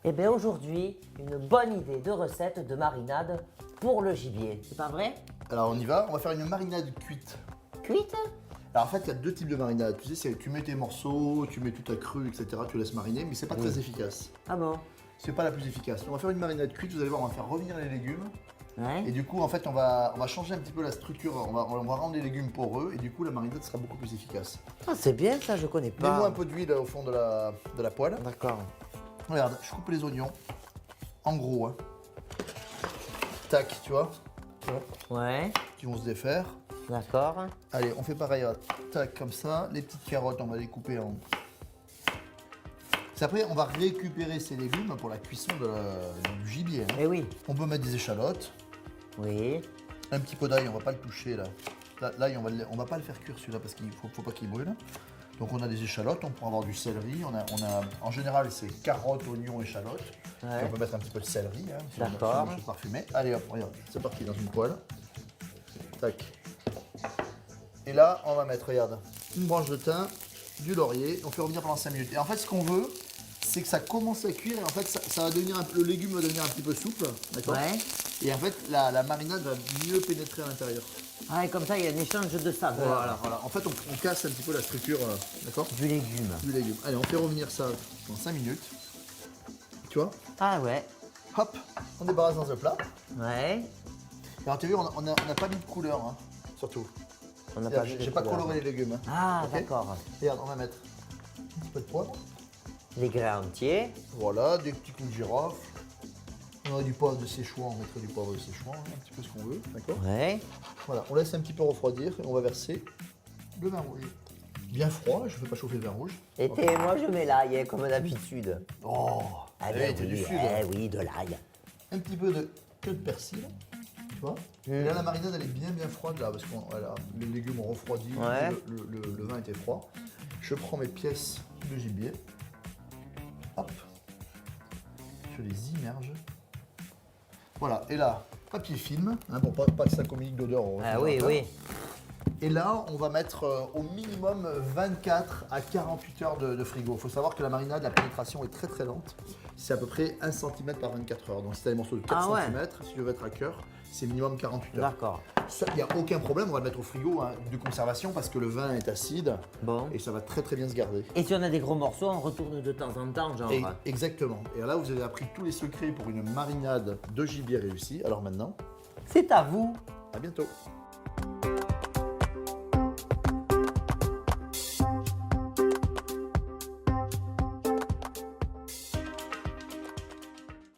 Eh bien aujourd'hui, une bonne idée de recette de marinade pour le gibier. C'est pas vrai? Alors on y va, on va faire une marinade cuite. Cuite? Alors en fait, il y a deux types de marinade. Tu sais, tu mets tes morceaux, tu mets tout à cru, etc. Tu laisses mariner, mais c'est pas très efficace. Ah bon? C'est pas la plus efficace. On va faire une marinade cuite, vous allez voir, on va faire revenir les légumes. Ouais. Et du coup, en fait, on va changer un petit peu la structure. On va rendre les légumes poreux et du coup, la marinade sera beaucoup plus efficace. Ah, c'est bien ça, je connais pas. Mets-moi un peu d'huile au fond de la poêle. D'accord. Regarde, je coupe les oignons. En gros, hein. Tac, tu vois, Ouais, qui vont se défaire. d'accord. Allez, on fait pareil, regarde. Tac, comme ça. Les petites carottes, on va les couper en... C'est après, on va récupérer ces légumes pour la cuisson du gibier. Hein. Eh oui. On peut mettre des échalotes. Oui. Un petit peu d'ail, on va pas le toucher là. L'ail, on va pas le faire cuire celui-là parce qu'il faut pas qu'il brûle. Donc on a des échalotes, on peut avoir du céleri. En général, c'est carottes, oignons, échalotes. Ouais. Et on peut mettre un petit peu de céleri. Hein, si D'accord. on a des choses parfumées. Allez hop, regarde, c'est parti dans une poêle. Tac. Et là, on va mettre, regarde, une branche de thym, du laurier. On fait revenir pendant 5 minutes. Et en fait, ce qu'on veut, c'est que ça commence à cuire et en fait, ça va devenir le légume va devenir un petit peu souple. D'accord. Ouais. Et en fait, la marinade va mieux pénétrer à l'intérieur. Ah, et comme ça, il y a un échange de saveurs. Voilà. En fait, on casse un petit peu la structure, d'accord, Du légume. du légume. Allez, on fait revenir ça dans 5 minutes. Tu vois. Ah ouais. Hop, on débarrasse dans un plat. Ouais. Alors, tu as vu, on n'a pas mis de couleur, hein, surtout. On n'a pas vu J'ai de pas couleur. coloré les légumes. Hein. Ah, Ok. d'accord. Regarde, on va mettre un petit peu de poivre. Les grains entiers. Voilà, des petits coups de girofle. On aurait du poivre de Séchouan, on mettrait du poivre de Séchouan, hein, un petit peu ce qu'on veut, d'accord. Ouais. Voilà, on laisse un petit peu refroidir et on va verser le vin rouge. Bien froid, je ne fais pas chauffer le vin rouge. Et moi, je mets l'ail, comme d'habitude. Oh, Ah eh, ben t'es oui, du sud. oui, de l'ail. Un petit peu de queue de persil, tu vois. Et là, la marinade, elle est bien froide là, parce que les légumes ont refroidi, Ouais. le vin était froid. Je prends mes pièces de gibier. Hop. Je les immerge. Voilà, et là, papier film, hein, pour pas que ça communique d'odeur au Ah oui, réfrigérateur. oui. Et là, on va mettre au minimum 24 à 48 heures de frigo. Il faut savoir que la marinade, la pénétration est très lente. C'est à peu près 1 cm par 24 heures. Donc si tu as des morceaux de 4 Ah ouais. cm, si tu veux être à cœur, c'est minimum 48 heures. D'accord. Il n'y a aucun problème, on va le mettre au frigo hein, de conservation parce que le vin est acide Bon. et ça va très bien se garder. Et si on a des gros morceaux, on retourne de temps en temps, genre. Exactement. Et là, vous avez appris tous les secrets pour une marinade de gibier réussie. Alors maintenant, C'est à vous. à bientôt.